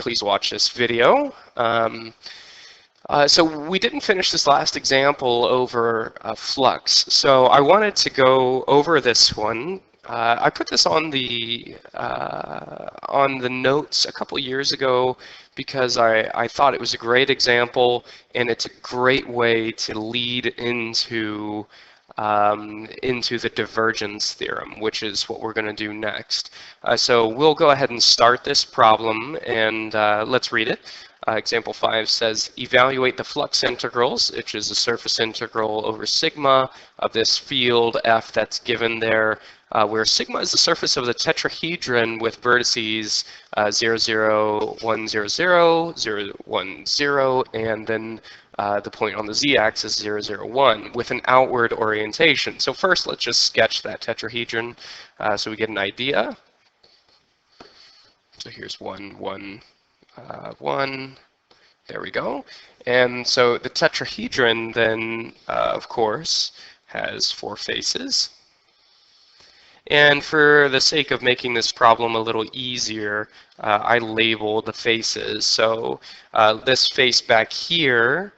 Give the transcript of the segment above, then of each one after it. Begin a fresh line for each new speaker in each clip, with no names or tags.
please watch this video. So we didn't finish this last example over Flux, so I wanted to go over this one. I put this on the notes a couple years ago because I thought it was a great example, and it's a great way to lead into the divergence theorem, which is what we're going to do next. So we'll go ahead and start this problem, and let's read it. Example 5 says, evaluate the flux integrals, which is a surface integral over sigma of this field F that's given there, where sigma is the surface of the tetrahedron with vertices 0, 0, 1, 0, 0, 0, 1, 0, and then the point on the z-axis 0, 0, 1 with an outward orientation. So first let's just sketch that tetrahedron so we get an idea. So here's 1, 1, 1. There we go. And so the tetrahedron then, of course, has 4 faces. And for the sake of making this problem a little easier, I label the faces. So this face back here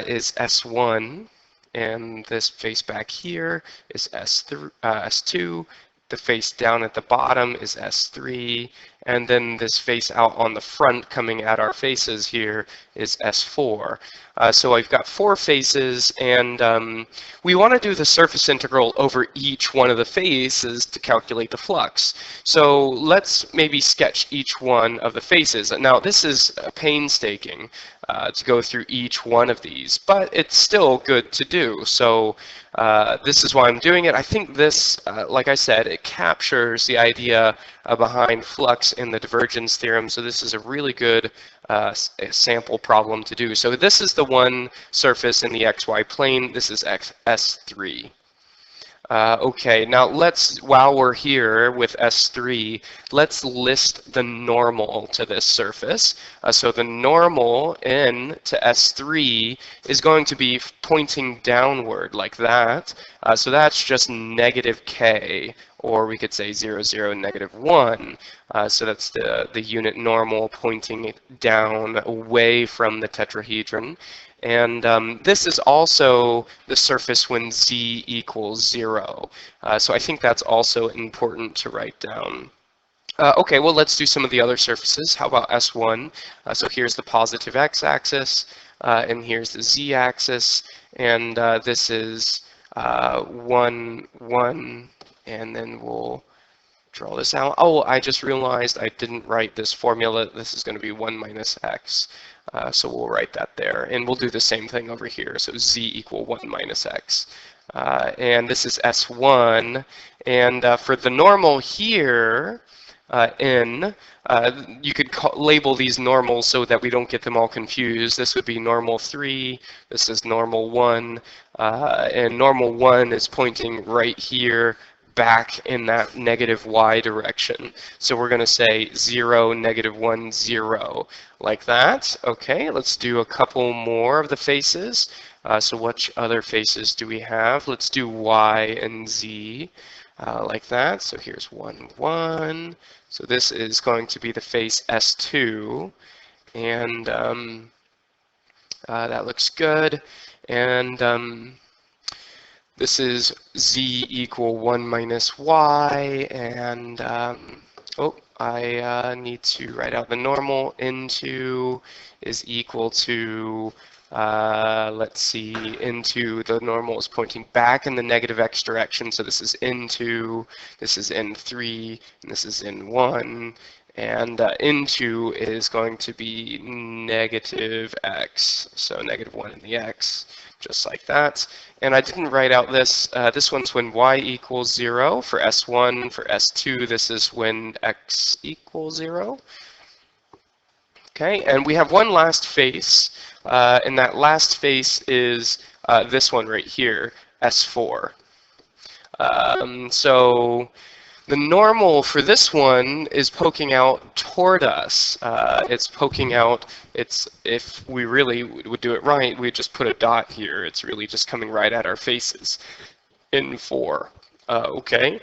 is S1, and this face back here is S2. The face down at the bottom is S3, and then this face out on the front coming at our faces here is S4. So I've got 4 faces, and we want to do the surface integral over each one of the faces to calculate the flux. So let's maybe sketch each one of the faces. Now this is painstaking to go through each one of these, but it's still good to do. So this is why I'm doing it. I think this, like I said, it captures the idea behind flux in the divergence theorem. So this is a really good sample problem to do. So this is the one surface in the xy plane. This is S3. Okay, now while we're here with S3, let's list the normal to this surface. So the normal in to S3 is going to be pointing downward like that. So that's just negative k, or we could say 0, 0, negative 1. So that's the unit normal pointing down away from the tetrahedron. And this is also the surface when z equals 0. So I think that's also important to write down. Okay, well, let's do some of the other surfaces. How about S1? So here's the positive x-axis, and here's the z-axis, and this is 1, 1, and then we'll draw this out. Oh, I just realized I didn't write this formula. This is going to be 1 minus x. So we'll write that there. And we'll do the same thing over here. So z equal 1 minus x. And this is S1. And for the normal here, N, you could label these normals so that we don't get them all confused. This would be normal 3. This is normal 1. And normal 1 is pointing right here back in that negative y direction. So we're going to say 0, negative 1, 0, like that. Okay, let's do a couple more of the faces. So which other faces do we have? Let's do y and z, like that. So here's 1, 1. So this is going to be the face S2, and that looks good. And this is z equal 1 minus y, and oh, I need to write out the normal. Into is equal to, let's see, into the normal is pointing back in the negative x direction, so this is into, this is n3, and this is n1. And into is going to be negative x, so negative 1 in the x, just like that. And I didn't write out this. This one's when y equals 0 for S1. For S2, this is when x equals 0. Okay, and we have one last face, and that last face is this one right here, S4. So the normal for this one is poking out toward us. It's poking out, if we really would do it right, we'd just put a dot here. It's really just coming right at our faces in 4. Okay.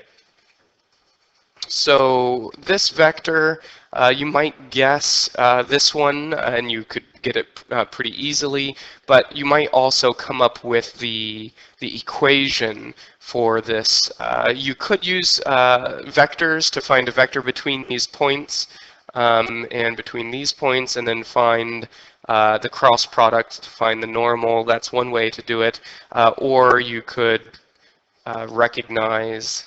So this vector, you might guess this one, and you could get it pretty easily, but you might also come up with the equation for this. You could use vectors to find a vector between these points and between these points, and then find the cross product to find the normal. That's one way to do it. Or you could recognize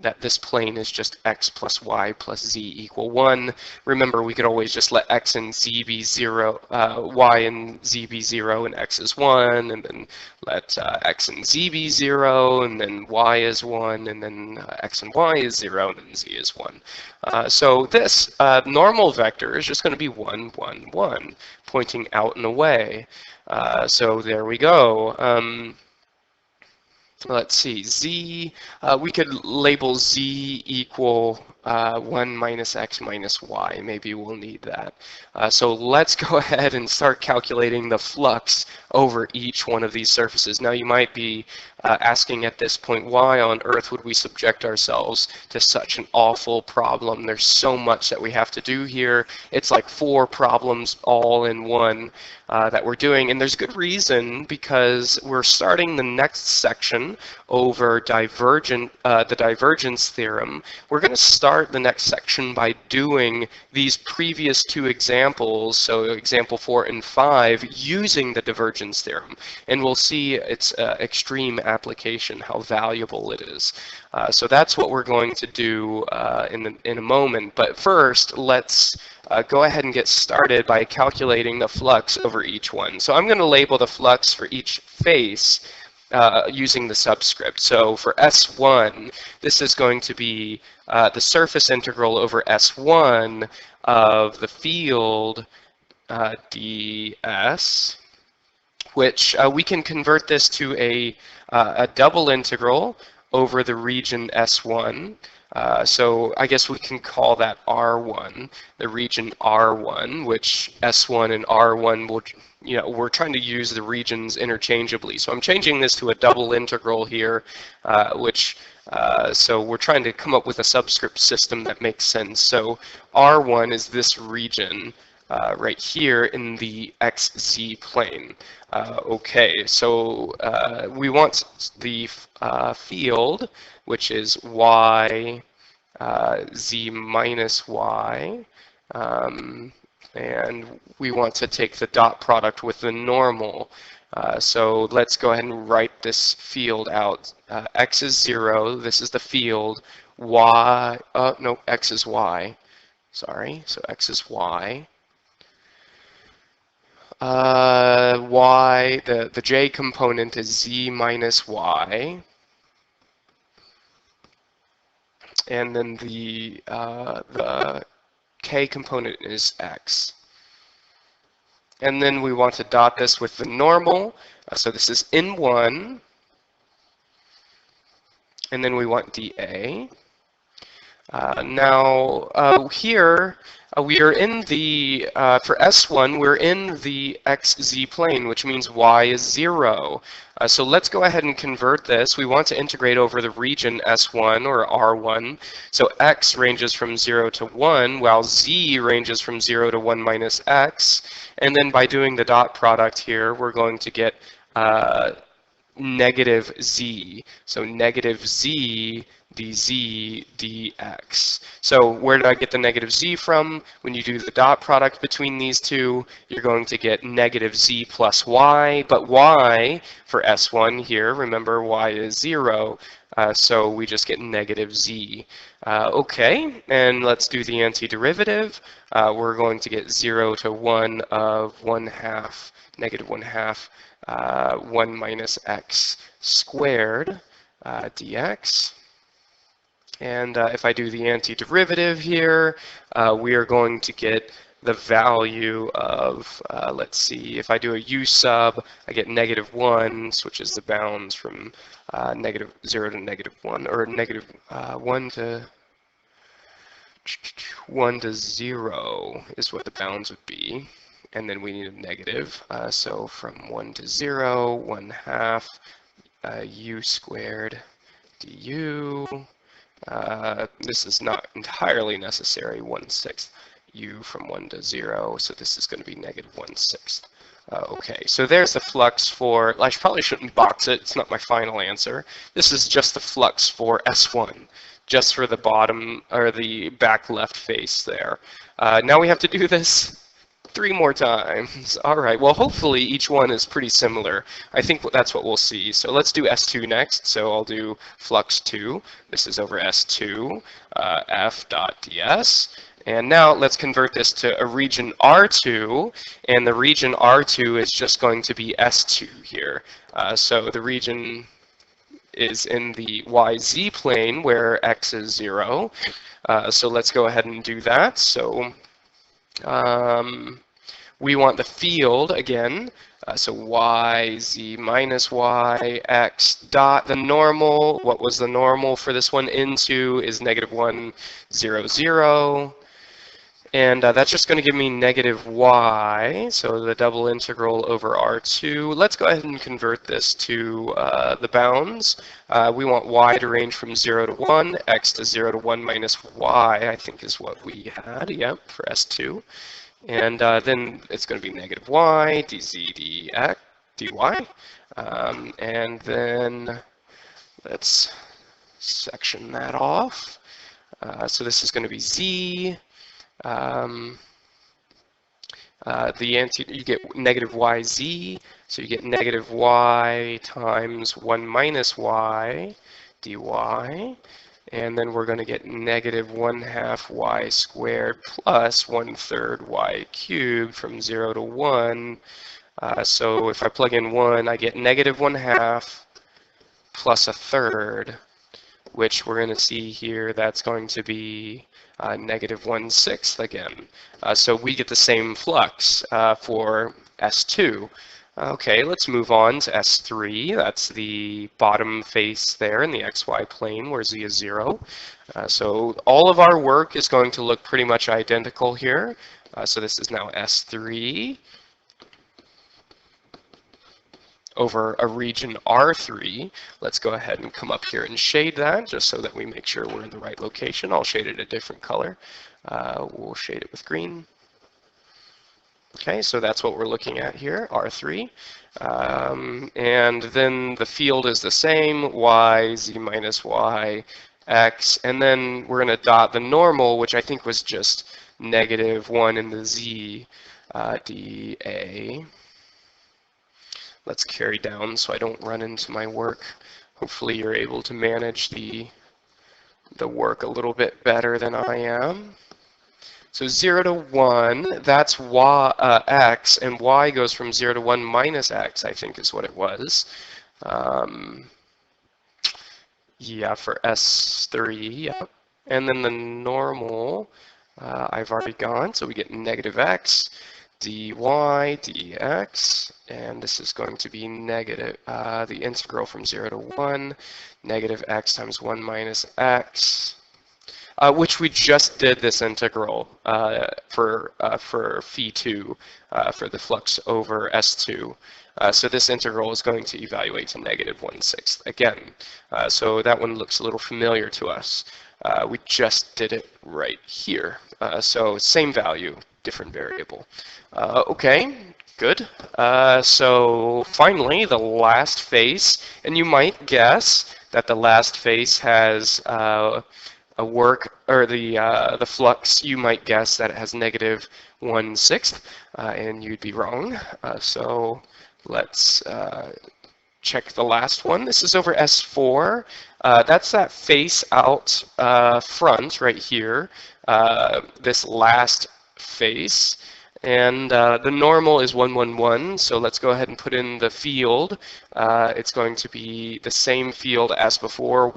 that this plane is just x plus y plus z equal 1. Remember, we could always just let x and z be 0, y and z be 0, and x is 1, and then let x and z be 0, and then y is 1, and then x and y is 0, and then z is 1. So this normal vector is just going to be 1, 1, 1, pointing out and away. So there we go. Let's see, z, we could label z equal 1 minus x minus y. Maybe we'll need that. So let's go ahead and start calculating the flux over each one of these surfaces. Now you might be asking at this point, why on earth would we subject ourselves to such an awful problem? There's so much that we have to do here. It's like 4 problems all in one that we're doing, and there's good reason, because we're starting the next section over the divergence theorem. We're going to start the next section by doing these previous 2 examples, so example 4 and 5, using the divergence theorem, and we'll see its extreme application, how valuable it is. So that's what we're going to do in a moment, but first let's go ahead and get started by calculating the flux over each one. So I'm going to label the flux for each face using the subscript. So for S1, this is going to be the surface integral over S1 of the field ds, which we can convert this to a double integral over the region S1. So I guess we can call that R1, the region R1, which S1 and R1 will, we're trying to use the regions interchangeably. So I'm changing this to a double integral here, so we're trying to come up with a subscript system that makes sense. So R1 is this region right here in the xz plane. Okay, so we want the field, which is y z minus y, and we want to take the dot product with the normal. So let's go ahead and write this field out. X is 0, this is the field, y, no, x is y, sorry, so x is y. Y, the j component is z minus y, and then the k component is x. And then we want to dot this with the normal, so this is N1, and then we want dA. Now here we are in the, for S1, we're in the xz plane, which means y is 0. So let's go ahead and convert this. We want to integrate over the region S1 or R1. So x ranges from 0 to 1, while z ranges from 0 to 1 minus x. And then by doing the dot product here, we're going to get negative z. So negative z dz dx. So where did I get the negative z from? When you do the dot product between these two, you're going to get negative z plus y, but y for S1 here, remember y is 0, so we just get negative z. Okay, and let's do the antiderivative. We're going to get 0 to 1 of 1/2, negative 1/2, 1 minus x squared dx. And if I do the antiderivative here, we are going to get the value of, let's see, if I do a u sub, I get negative 1, switches the bounds from negative 0 to negative 1, or negative 1 to 0 is what the bounds would be. And then we need a negative. So from 1 to 0, 1/2 u squared du. This is not entirely necessary, 1/6 u from 1 to 0, so this is going to be negative 1/6. Okay, so there's the flux for, I probably shouldn't box it, it's not my final answer. This is just the flux for S1, just for the bottom, or the back left face there. Now we have to do this 3 more times. All right, well, hopefully each one is pretty similar. I think that's what we'll see. So let's do S2 next. So I'll do flux 2. This is over S2, F dot ds. And now let's convert this to a region R2, and the region R2 is just going to be S2 here. So the region is in the YZ plane where x is 0. So let's go ahead and do that. So we want the field again, so y, z minus y, x dot. The normal, what was the normal for this one? Into is negative 1, 0, 0. And that's just going to give me negative y, so the double integral over R2. Let's go ahead and convert this to the bounds. We want y to range from 0 to 1, x to 0 to 1 minus y, I think is what we had, yep, for S2. And then it's going to be negative y, dz, dx, dy. And then let's section that off. So this is going to be z. You get negative yz, so you get negative y times 1 minus y dy, and then we're going to get negative 1/2 y squared plus 1/3 y cubed from 0 to 1. So if I plug in 1, I get negative 1/2 plus 1/3, which we're going to see here, that's going to be negative 1/6 again. So we get the same flux for S2. Okay, let's move on to S3. That's the bottom face there in the xy plane where z is 0. So all of our work is going to look pretty much identical here. So this is now S3 over a region R3. Let's go ahead and come up here and shade that just so that we make sure we're in the right location. I'll shade it a different color. We'll shade it with green. Okay, so that's what we're looking at here, R3. And then the field is the same, y, z minus y, x, and then we're going to dot the normal, which I think was just negative 1 in the z, dA. Let's carry down so I don't run into my work. Hopefully you're able to manage the work a little bit better than I am. So 0 to 1, that's y, x, and y goes from 0 to 1 minus x, I think is what it was. Yeah, for S3, yeah. And then the normal, I've already gone, so we get negative x, dy dx, and this is going to be negative, the integral from 0 to 1, negative x times 1 minus x, which we just did this integral for phi2 for the flux over S2. So this integral is going to evaluate to negative 1/6 again. So that one looks a little familiar to us. We just did it right here. So same value, different variable. Okay, good. So finally, the last face, and you might guess that the last face has a work, or the flux, you might guess that it has negative 1/6, and you'd be wrong. So let's check the last one. This is over S4. That's that face out front right here, this last face. And the normal is 1, 1, 1, so let's go ahead and put in the field. It's going to be the same field as before,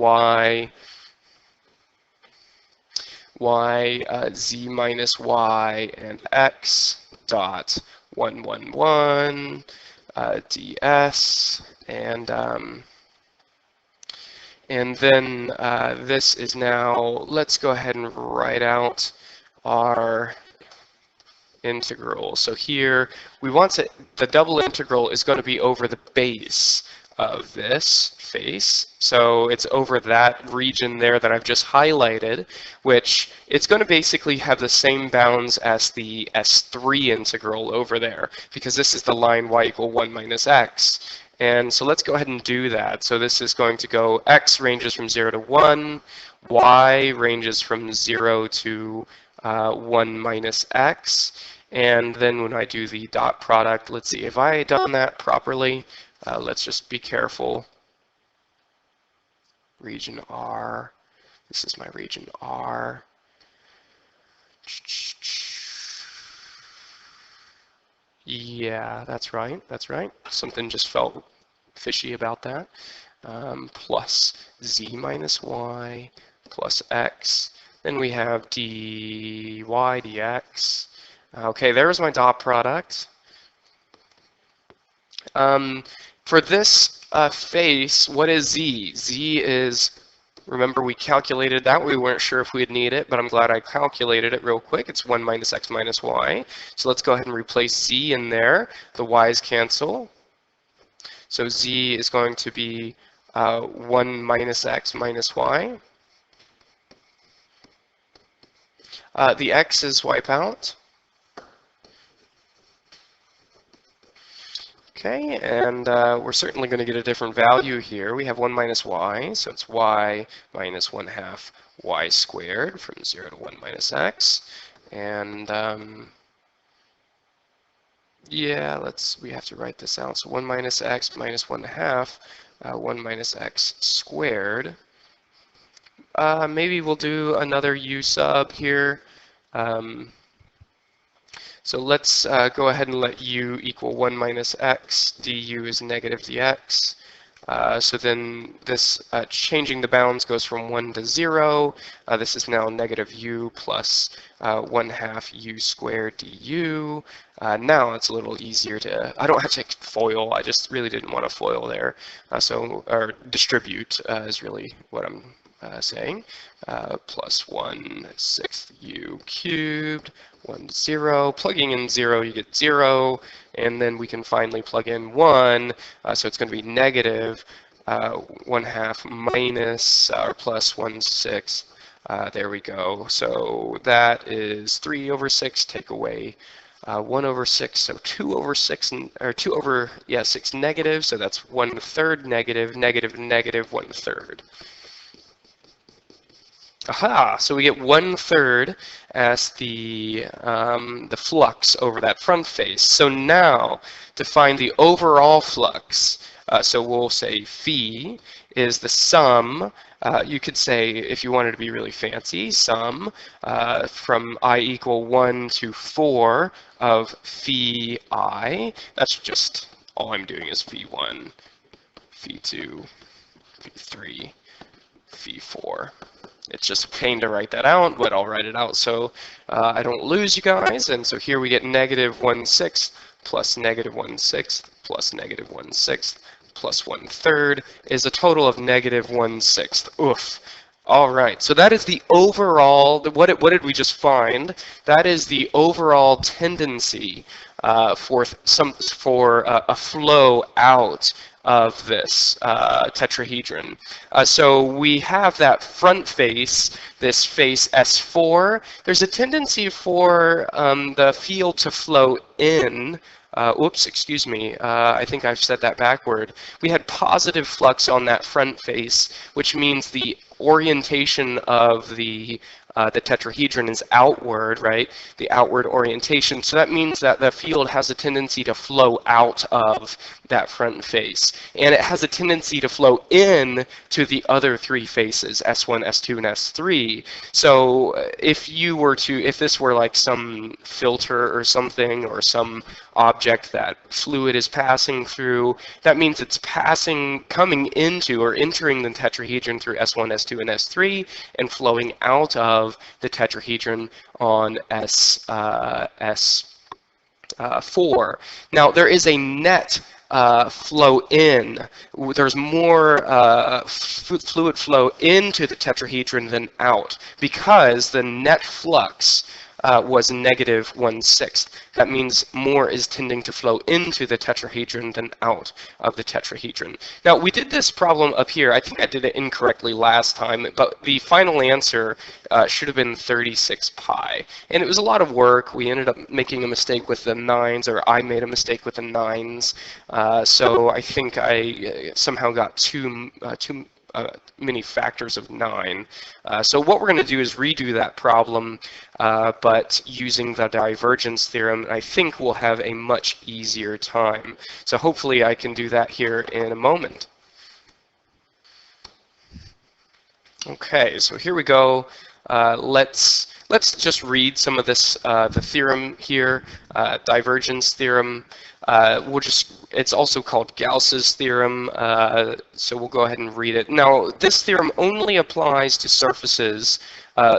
z minus y, and x dot 1, 1, 1, ds, and then this is now, let's go ahead and write out our integral. So here we want to, the double integral is going to be over the base of this face. So it's over that region there that I've just highlighted, which it's going to basically have the same bounds as the S3 integral over there, because this is the line y equal 1 minus x. And so let's go ahead and do that. So this is going to go, x ranges from 0 to 1, y ranges from 0 to 1 minus x. And then when I do the dot product, let's see, if I done that properly, let's just be careful. Region R, this is my region R. Yeah, that's right, that's right. Something just felt fishy about that. Plus z minus y plus x. Then we have dy dx. Okay, there's my dot product. For this face, what is z? Z is, remember we calculated that. We weren't sure if we'd need it, but I'm glad I calculated it real quick. It's 1 minus x minus y. So let's go ahead and replace z in there. The y's cancel. So z is going to be 1 minus x minus y. The x's wipe out. Okay, and we're certainly going to get a different value here. We have 1 minus y, so it's y minus 1 half y squared from 0 to 1 minus x. And yeah, we have to write this out. So 1 minus x minus 1 half, 1 minus x squared. Maybe we'll do another u sub here. So let's go ahead and let u equal 1 minus x. Du is negative dx. So then this changing the bounds goes from 1 to 0. This is now negative u plus 1 half u squared du. Now it's a little easier to, I don't have to FOIL, I just really didn't want to FOIL there. Or distribute is really what I'm saying. Plus 1/6 u cubed, 1 to 0. Plugging in 0, you get 0. And then we can finally plug in 1. So it's going to be negative 1 half minus or plus 1/6. There we go. So that is 3 over 6. Take away 1 over 6, so 2 over 6, or 2 over, 6 negative. So that's 1/3 negative, negative, negative 1/3. Aha! So we get 1/3 as the flux over that front face. So now to find the overall flux, so we'll say phi is the sum. You could say, if you wanted to be really fancy, sum from I equal 1 to 4 of phi I. That's just all I'm doing is phi 1, phi 2, phi 3, phi 4. It's just a pain to write that out, but I'll write it out so I don't lose you guys. And so here we get negative 1/6 plus negative 1/6 plus negative 1/6 plus 1/3 is a total of negative 1/6. Oof. All right, so that is the overall, what did we just find? That is the overall tendency for a flow out of this tetrahedron. So we have that front face, this face S4. There's a tendency for the field to flow in. Oops, excuse me, I think I've said that backward. We had positive flux on that front face, which means the orientation of the tetrahedron is outward, right? The outward orientation. So that means that the field has a tendency to flow out of that front face. And it has a tendency to flow in to the other three faces, S1, S2, and S3. So if this were like some filter or something, or some object that fluid is passing through, that means it's coming into or entering the tetrahedron through S1, S2, and S3 and flowing out of the tetrahedron on S4. Now there is a net flow in. There's more fluid flow into the tetrahedron than out, because the net flux was -1/6. That means more is tending to flow into the tetrahedron than out of the tetrahedron. Now, we did this problem up here. I think I did it incorrectly last time, but the final answer should have been 36 pi. And it was a lot of work. We ended up making a mistake with the 9s, or I made a mistake with the 9s. So I think I somehow got too many factors of 9. So what we're going to do is redo that problem, but using the divergence theorem. I think we'll have a much easier time. So hopefully I can do that here in a moment. Okay, so here we go. Let's just read some of this, the theorem here, divergence theorem. It's also called Gauss's theorem, so we'll go ahead and read it. Now, this theorem only applies to surfaces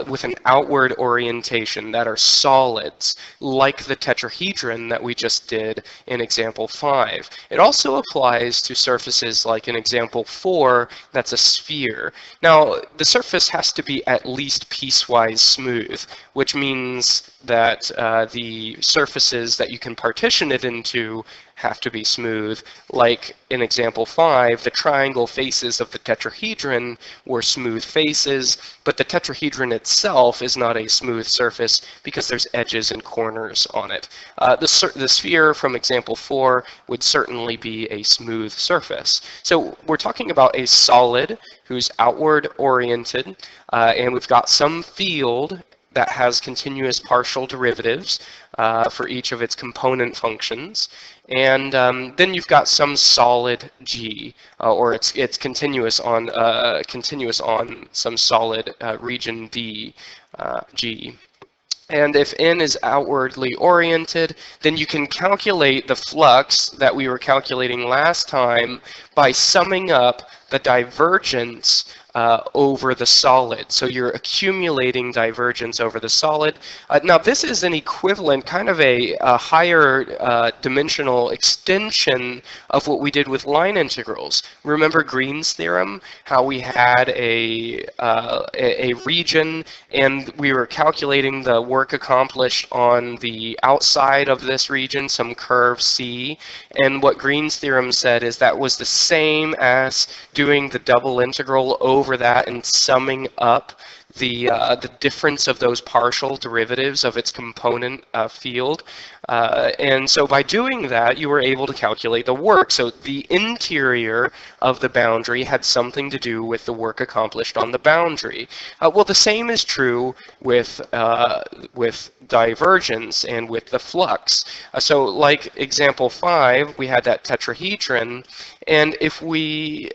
with an outward orientation that are solids, like the tetrahedron that we just did in example 5. It also applies to surfaces like in example 4, that's a sphere. Now, the surface has to be at least piecewise smooth, which means that the surfaces that you can partition it into have to be smooth. Like in example 5, the triangle faces of the tetrahedron were smooth faces, but the tetrahedron itself is not a smooth surface because there's edges and corners on it. The sphere from example 4 would certainly be a smooth surface. So we're talking about a solid who's outward oriented, and we've got some field that has continuous partial derivatives for each of its component functions. And then you've got some solid G, or it's continuous on some solid region D, G. And if n is outwardly oriented, then you can calculate the flux that we were calculating last time by summing up the divergence over the solid. So you're accumulating divergence over the solid. Now this is an equivalent, kind of a higher dimensional extension of what we did with line integrals. Remember Green's theorem, how we had a region and we were calculating the work accomplished on the outside of this region, some curve C, and what Green's theorem said is that was the same as doing the double integral over that and summing up the difference of those partial derivatives of its component field. And so by doing that, you were able to calculate the work. So the interior of the boundary had something to do with the work accomplished on the boundary. Well, the same is true with divergence and with the flux. So like example 5, we had that tetrahedron, and if we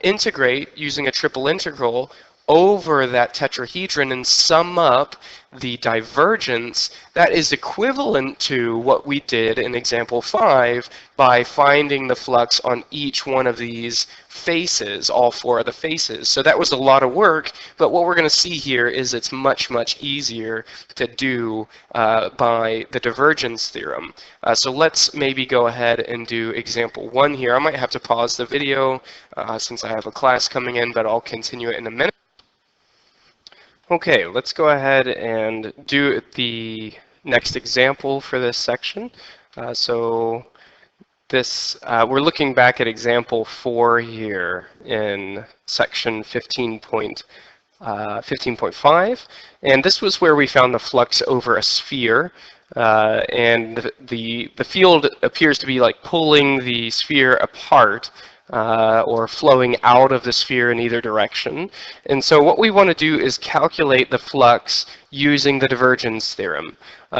integrate using a triple integral over that tetrahedron and sum up the divergence, that is equivalent to what we did in example 5 by finding the flux on each one of these faces, all 4 of the faces. So that was a lot of work, but what we're going to see here is it's much, much easier to do by the divergence theorem. So let's maybe go ahead and do example 1 here. I might have to pause the video since I have a class coming in, but I'll continue it in a minute. Okay, let's go ahead and do the next example for this section. So this, we're looking back at example 4 here in section 15.5, and this was where we found the flux over a sphere, and the field appears to be like pulling the sphere apart, or flowing out of the sphere in either direction. And so what we want to do is calculate the flux using the divergence theorem.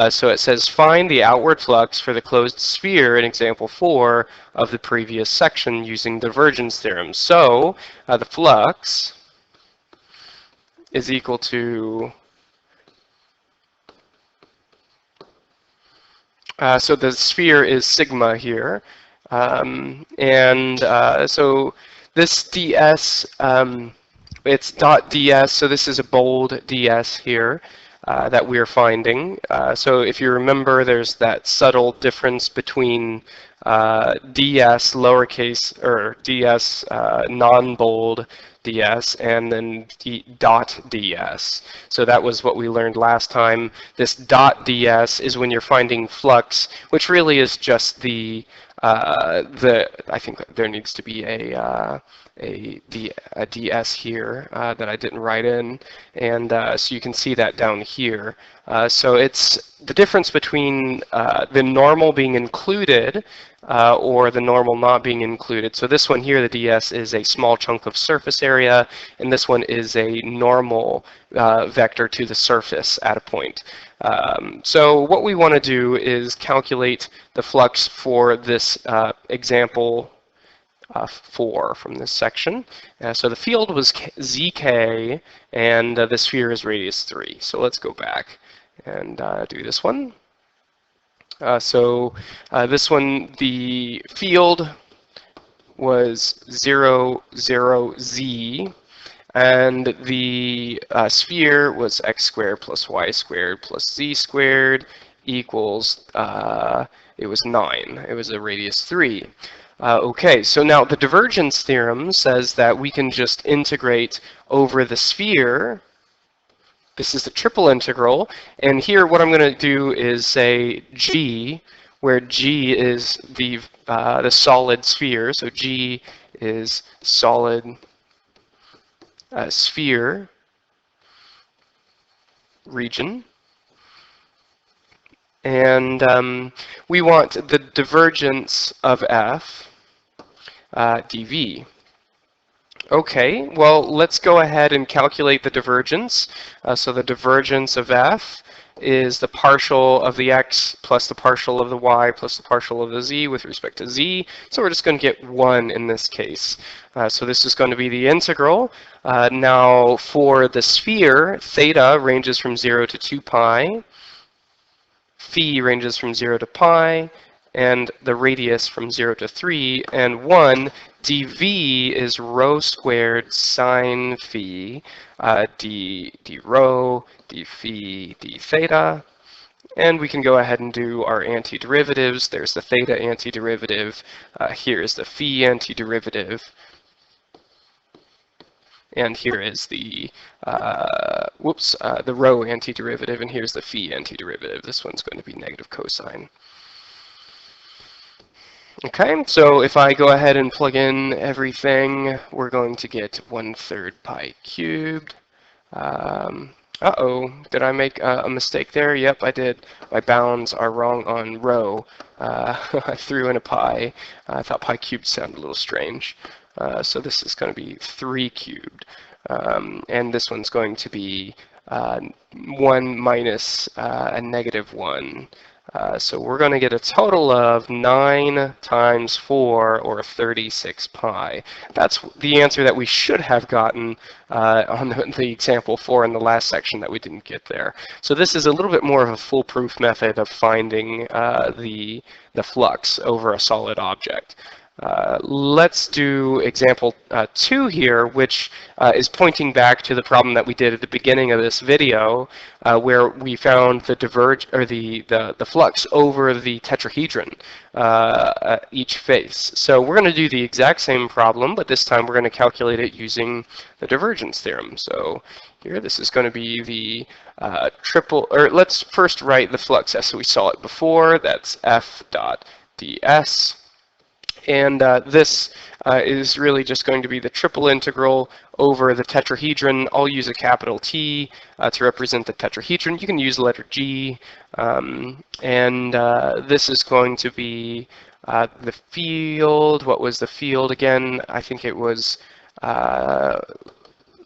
So it says find the outward flux for the closed sphere in example 4 of the previous section using the divergence theorem. So the flux is equal to, so the sphere is sigma here. So this ds, it's dot ds, so this is a bold ds here that we're finding. So if you remember, there's that subtle difference between ds lowercase or ds non-bold ds and then dot ds. So that was what we learned last time. This dot ds is when you're finding flux, which really is just I think there needs to be a ds here that I didn't write in, and so you can see that down here. So it's the difference between the normal being included or the normal not being included. So this one here, the ds, is a small chunk of surface area, and this one is a normal vector to the surface at a point. So what we want to do is calculate the flux for this example 4 from this section. So the field was zk, and the sphere is radius 3. So let's go back and do this one. This one, the field was 0, 0, z, and the sphere was x squared plus y squared plus z squared equals, it was 9. It was a radius 3. Okay, so now the divergence theorem says that we can just integrate over the sphere. This is the triple integral, and here what I'm going to do is say g, where g is the solid sphere, so g is solid sphere region, and we want the divergence of f dv. Okay, well, let's go ahead and calculate the divergence. So the divergence of f is the partial of the x plus the partial of the y plus the partial of the z with respect to z. So we're just going to get 1 in this case. So this is going to be the integral. Now for the sphere, theta ranges from 0 to 2 pi, phi ranges from 0 to pi, and the radius from 0 to 3, and 1, dv is rho squared sine phi, d rho, d phi, d theta. And we can go ahead and do our antiderivatives. There's the theta antiderivative. Here is the phi antiderivative. And here is the the rho antiderivative, and here's the phi antiderivative. This one's going to be negative cosine. Okay, so if I go ahead and plug in everything, we're going to get 1/3 pi cubed. Uh-oh, did I make a mistake there? Yep, I did. My bounds are wrong on rho. I threw in a pi. I thought pi cubed sounded a little strange. So this is going to be 3 cubed. And this one's going to be 1 minus a negative 1. So we're going to get a total of 9 times 4, or 36 pi. That's the answer that we should have gotten on the example 4 in the last section that we didn't get there. So this is a little bit more of a foolproof method of finding the flux over a solid object. Let's do example 2 here, which is pointing back to the problem that we did at the beginning of this video, where we found the flux over the tetrahedron, each face. So we're going to do the exact same problem, but this time we're going to calculate it using the divergence theorem. So here, this is going to be the let's first write the flux as we saw it before. That's f dot ds. And this is really just going to be the triple integral over the tetrahedron. I'll use a capital T to represent the tetrahedron. You can use the letter G. This is going to be the field. What was the field again? I think it was,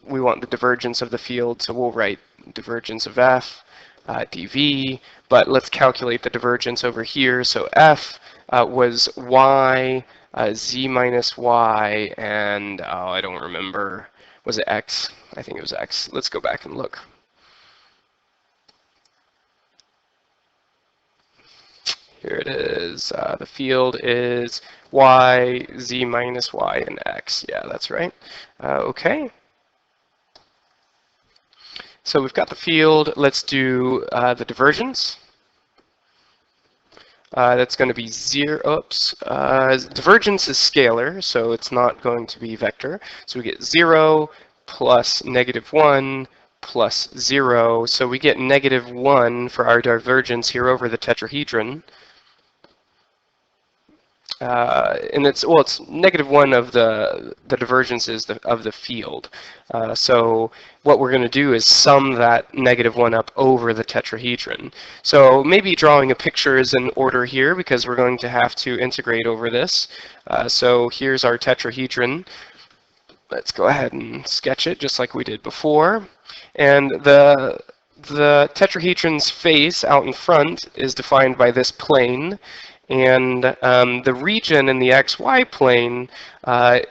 we want the divergence of the field, so we'll write divergence of f dv. But let's calculate the divergence over here. So f was y, z minus y, and I don't remember. Was it x? I think it was x. Let's go back and look. Here it is. The field is y, z minus y, and x. Yeah, that's right. Okay. So we've got the field. Let's do the divergence. That's going to be 0. Oops. Divergence is scalar, so it's not going to be vector. So we get 0 plus -1 plus 0. So we get -1 for our divergence here over the tetrahedron. And it's -1 of the divergence is of the field. So what we're going to do is sum that -1 up over the tetrahedron. So maybe drawing a picture is in order here because we're going to have to integrate over this. So here's our tetrahedron. Let's go ahead and sketch it just like we did before. And the tetrahedron's face out in front is defined by this plane. And the region in the xy plane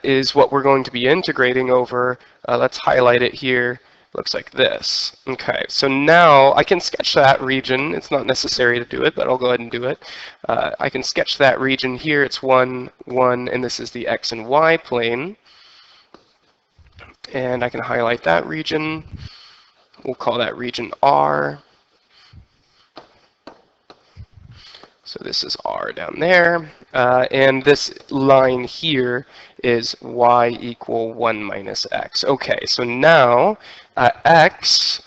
is what we're going to be integrating over. Let's highlight it here. Looks like this. Okay, so now I can sketch that region. It's not necessary to do it, but I'll go ahead and do it. I can sketch that region here. It's 1, 1, and this is the x and y plane. And I can highlight that region. We'll call that region R. So this is R down there. And this line here is y equal 1 minus x. Okay, so now x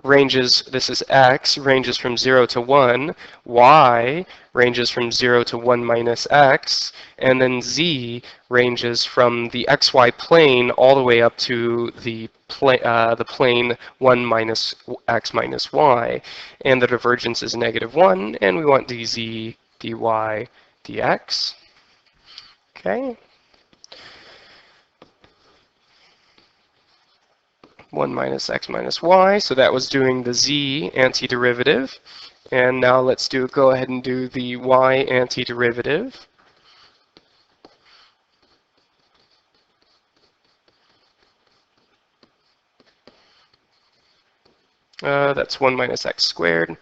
ranges, this is x, ranges from 0 to 1, y ranges from 0 to 1 minus x, and then z ranges from the xy plane all the way up to the plane 1 minus x minus y, and the divergence is -1, and we want dz, dy, dx. Okay. 1 minus x minus y, so that was doing the z antiderivative. And now let's go ahead and do the y antiderivative. That's 1 minus x squared.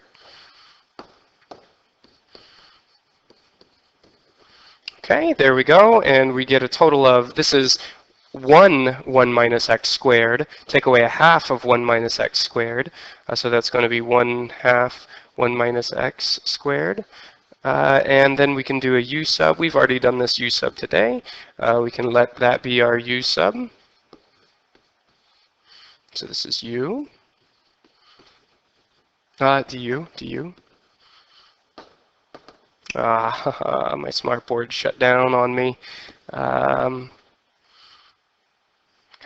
Okay, there we go, and we get a total of, this is 1 minus x squared, take away a half of 1 minus x squared, so that's going to be 1/2 1 minus x squared. And then we can do a u sub. We've already done this u sub today. We can let that be our u sub. So this is u. du. My smartboard shut down on me.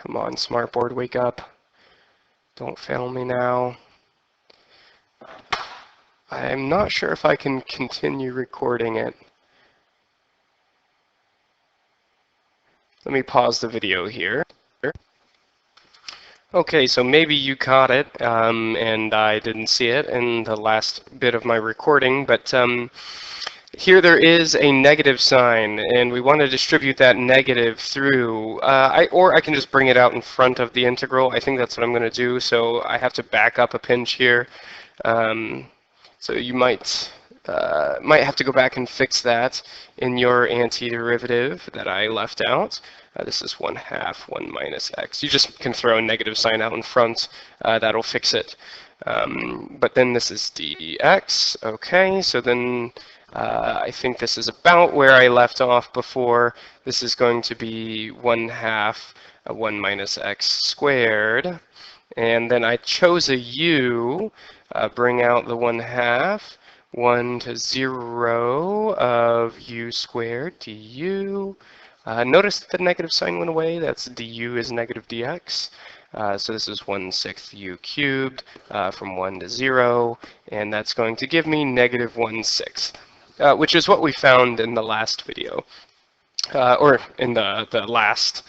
Come on, smartboard, wake up. Don't fail me now. I'm not sure if I can continue recording it. Let me pause the video here. Okay, so maybe you caught it, and I didn't see it in the last bit of my recording, but here there is a negative sign, and we want to distribute that negative through, or I can just bring it out in front of the integral. I think that's what I'm going to do, so I have to back up a pinch here. So you might have to go back and fix that in your antiderivative that I left out. This is 1/2 1 minus x. You just can throw a negative sign out in front. That'll fix it. But then this is dx. Okay, so then I think this is about where I left off before. This is going to be 1/2 1 minus x squared. And then I chose a u, bring out the 1/2, 1 to 0 of u squared du. Notice that the negative sign went away. That's du is negative dx. So this is 1/6 u cubed from 1 to 0. And that's going to give me -1/6, which is what we found in the last video. Or in the last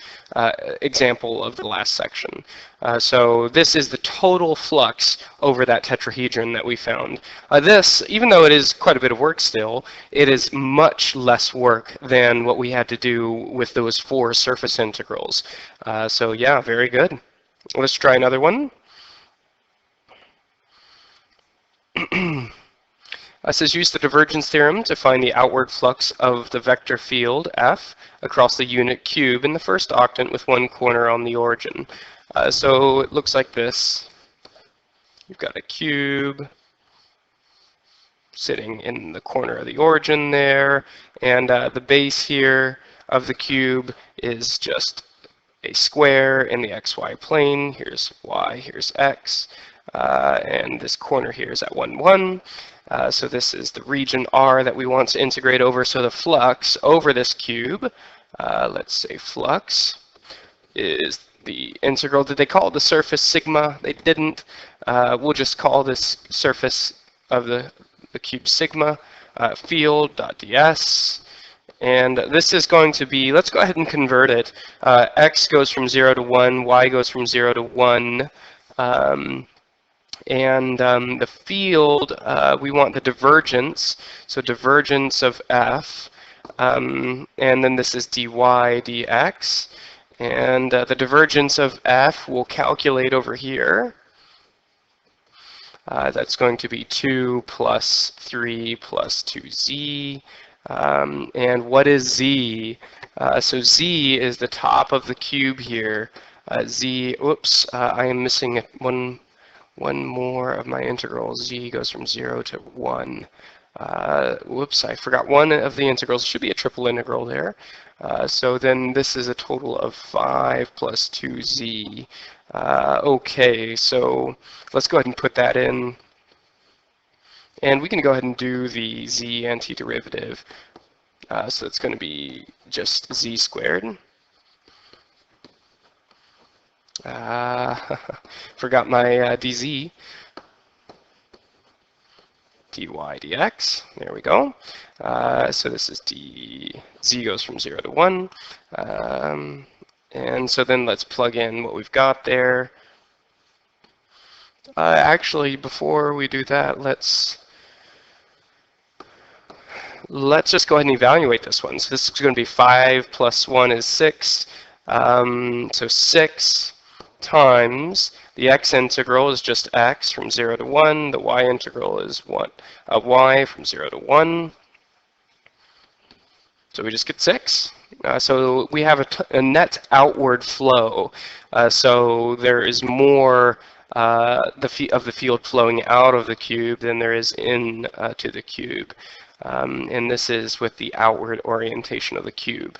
example of the last section. So this is the total flux over that tetrahedron that we found. This, even though it is quite a bit of work still, it is much less work than what we had to do with those 4 surface integrals. So yeah, very good. Let's try another one. It says use the divergence theorem to find the outward flux of the vector field F across the unit cube in the first octant with 1 corner on the origin. So it looks like this. You've got a cube, sitting in the corner of the origin there, and the base here of the cube is just a square in the xy plane. Here's y, here's x, and this corner here is at 1, 1. So this is the region R that we want to integrate over. So the flux over this cube, let's say flux, is the integral. Did they call it the surface sigma? They didn't. We'll just call this surface of the cube sigma, field dot ds. And this is going to be, let's go ahead and convert it. X goes from 0 to 1, y goes from 0 to 1. The field, we want the divergence, so divergence of f. And then this is dy dx. And the divergence of f we'll calculate over here. That's going to be 2 plus 3 plus 2z. And what is z? So z is the top of the cube here. Z, oops, I am missing one more of my integrals. Z goes from 0 to 1. Whoops, I forgot one of the integrals. Should be a triple integral there. So then this is a total of 5 plus 2z. Okay, so let's go ahead and put that in. And we can go ahead and do the z antiderivative. So it's going to be just z squared. Forgot my dz. Dy dx. There we go. So this is z goes from 0 to 1. And so then let's plug in what we've got there. Actually, before we do that, let's just go ahead and evaluate this one. So this is going to be 5 plus 1 is 6. So 6 times the x integral is just x from 0 to 1. The y integral is y from 0 to 1. So we just get 6. So we have a net outward flow. So there is more of the field flowing out of the cube than there is in to the cube. And this is with the outward orientation of the cube.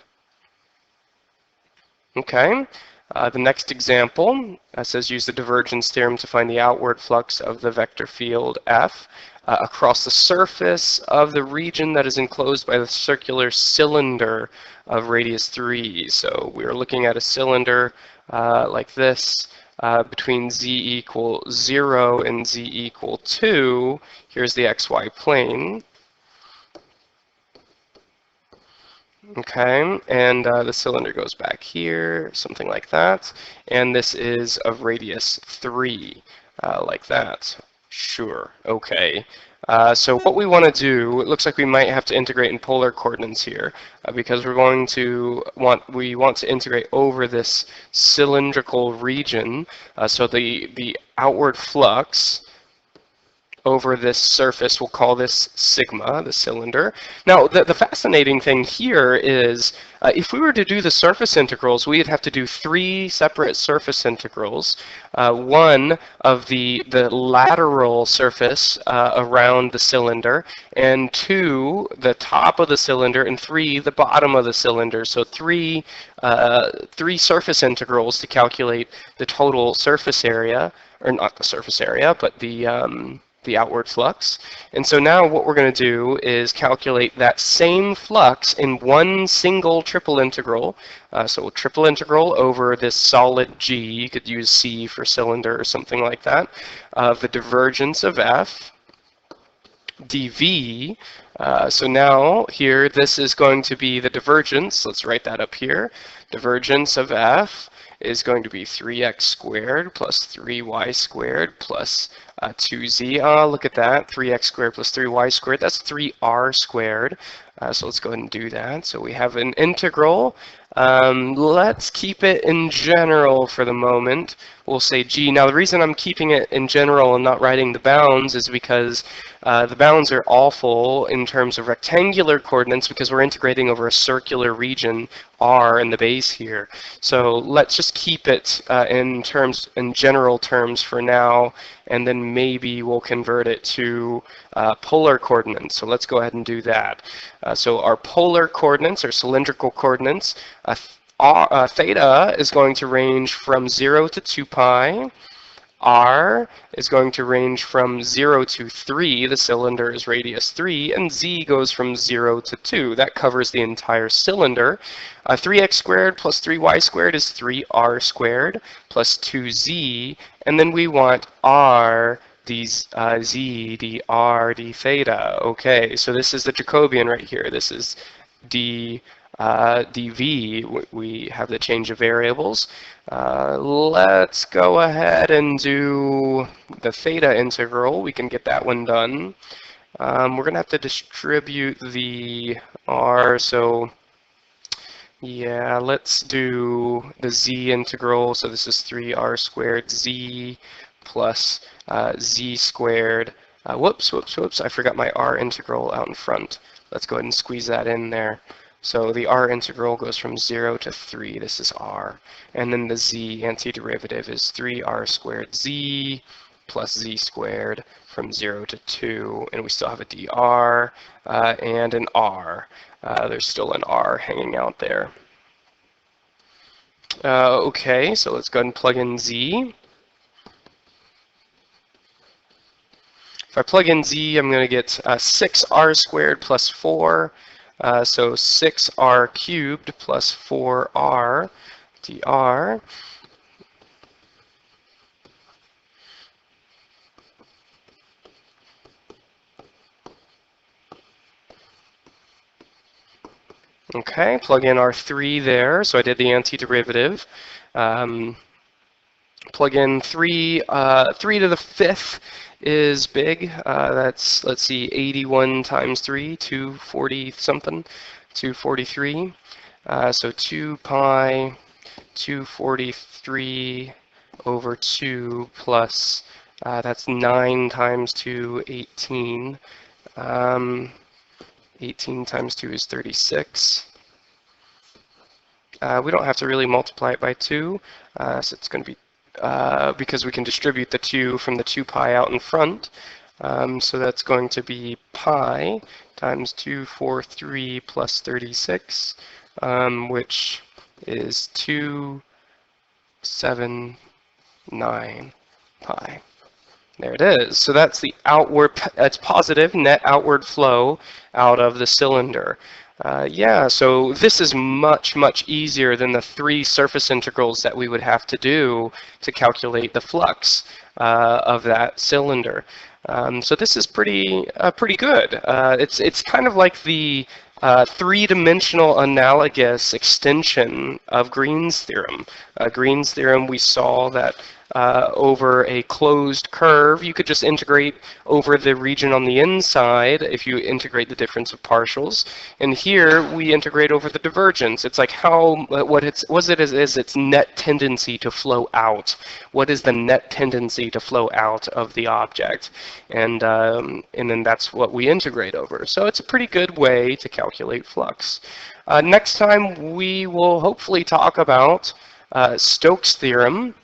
Okay. The next example says use the divergence theorem to find the outward flux of the vector field F across the surface of the region that is enclosed by the circular cylinder of radius 3. So we're looking at a cylinder like this between z equal 0 and z equal 2. Here's the xy plane. Okay, and the cylinder goes back here, something like that. And this is of radius 3, like that. Sure, okay. So what we want to do, it looks like we might have to integrate in polar coordinates here, because we want to integrate over this cylindrical region. So the outward flux over this surface, we'll call this sigma, the cylinder. Now, the fascinating thing here is if we were to do the surface integrals, we'd have to do 3 separate surface integrals. One of the lateral surface around the cylinder, and 2, the top of the cylinder, and 3, the bottom of the cylinder. So 3 surface integrals to calculate the total surface area, or not the surface area, but the outward flux. And so now what we're going to do is calculate that same flux in one single triple integral. So a triple integral over this solid G, you could use C for cylinder or something like that, of the divergence of F dV. So now here, this is going to be the divergence. Let's write that up here. Divergence of F is going to be 3x squared plus 3y squared plus 2z. Look at that, 3x squared plus 3y squared. That's 3r squared. So let's go ahead and do that. So we have an integral. Let's keep it in general for the moment. We'll say g. Now the reason I'm keeping it in general and not writing the bounds is because the bounds are awful in terms of rectangular coordinates because we're integrating over a circular region R in the base here. So let's just keep it in general terms for now. and then maybe we'll convert it to polar coordinates. So let's go ahead and do that. So our polar coordinates, or cylindrical coordinates, theta is going to range from 0 to 2 pi. R is going to range from 0 to 3, the cylinder is radius 3, and Z goes from 0 to 2. That covers the entire cylinder. 3x squared plus 3y squared is 3r squared plus 2z, and then we want R d z d r d theta. Okay, so this is the Jacobian right here. This is d dv. We have the change of variables. Let's go ahead and do the theta integral. We can get that one done. We're going to have to distribute the r, so yeah, let's do the z integral. So this is 3r squared z plus z squared. Whoops, I forgot my r integral out in front. Let's go ahead and squeeze that in there. So the r integral goes from 0 to 3. This is r. And then the z antiderivative is 3r squared z plus z squared from 0 to 2. And we still have a dr and an r. There's still an r hanging out there. Okay, so let's go ahead and plug in z. If I plug in z, I'm going to get 6r squared plus 4. So 6r cubed plus 4r dr. Okay, plug in R3 there. So I did the antiderivative. Plug in 3 to the 5th is big. That's, let's see, 81 times 3, 240 something, 243. So 2 pi 243 over 2 plus, that's 9 times 2, 18. 18 times 2 is 36. We don't have to really multiply it by 2, so it's going to be because we can distribute the 2 from the 2 pi out in front. So that's going to be pi times 243 plus 36, which is 279 pi. There it is. So that's the outward, that's positive net outward flow out of the cylinder. Yeah, so this is much, much easier than the 3 surface integrals that we would have to do to calculate the flux of that cylinder. So this is pretty good. It's kind of like the 3-dimensional analogous extension of Green's theorem. Green's theorem, we saw that over a closed curve, you could just integrate over the region on the inside if you integrate the difference of partials. And here we integrate over the divergence. It's like what is its net tendency to flow out. What is the net tendency to flow out of the object? And then that's what we integrate over. So it's a pretty good way to calculate flux. Next time we will hopefully talk about Stokes' theorem.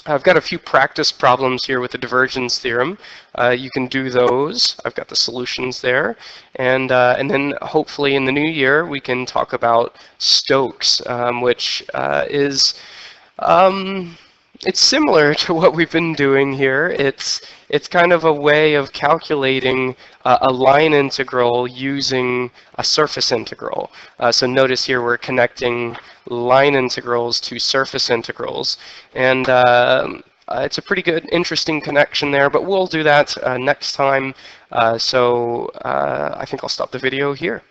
I've got a few practice problems here with the divergence theorem. You can do those. I've got the solutions there. And then hopefully in the new year we can talk about Stokes, which is it's similar to what we've been doing here. It's kind of a way of calculating a line integral using a surface integral. So notice here we're connecting line integrals to surface integrals. And it's a pretty good, interesting connection there, but we'll do that next time. So I think I'll stop the video here.